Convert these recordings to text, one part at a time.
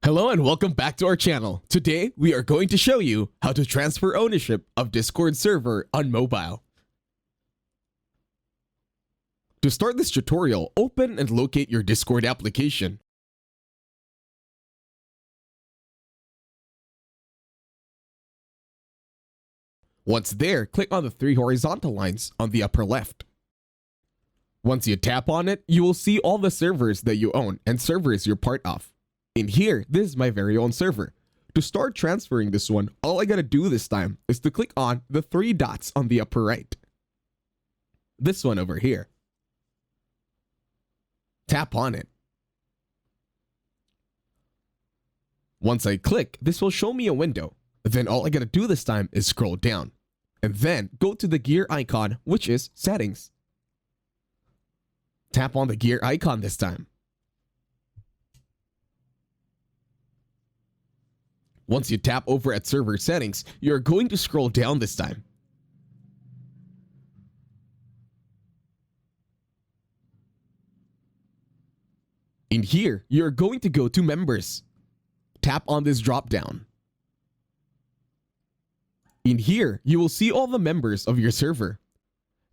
Hello and welcome back to our channel. Today, we are going to show you how to transfer ownership of Discord server on mobile. To start this tutorial, open and locate your Discord application. Once there, click on the three horizontal lines on the upper left. Once you tap on it, you will see all the servers that you own and servers you're part of. In here, this is my very own server. To start transferring this one, all I gotta do this time is to click on the three dots on the upper right. This one over here. Tap on it. Once I click, this will show me a window. Then all I gotta do this time is scroll down. And then go to the gear icon, which is settings. Tap on the gear icon this time. Once you tap over at server settings, you're going to scroll down this time. In here, you're going to go to members. Tap on this drop down. In here, you will see all the members of your server.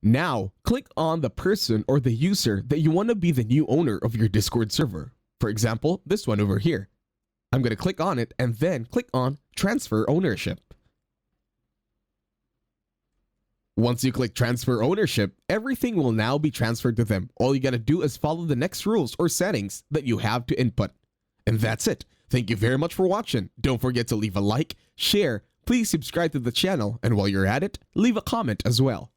Now, click on the person or the user that you want to be the new owner of your Discord server. For example, this one over here. I'm going to click on it and then click on Transfer Ownership. Once you click Transfer Ownership, everything will now be transferred to them. All you got to do is follow the next rules or settings that you have to input. And that's it. Thank you very much for watching. Don't forget to leave a like, share, please subscribe to the channel, and while you're at it, leave a comment as well.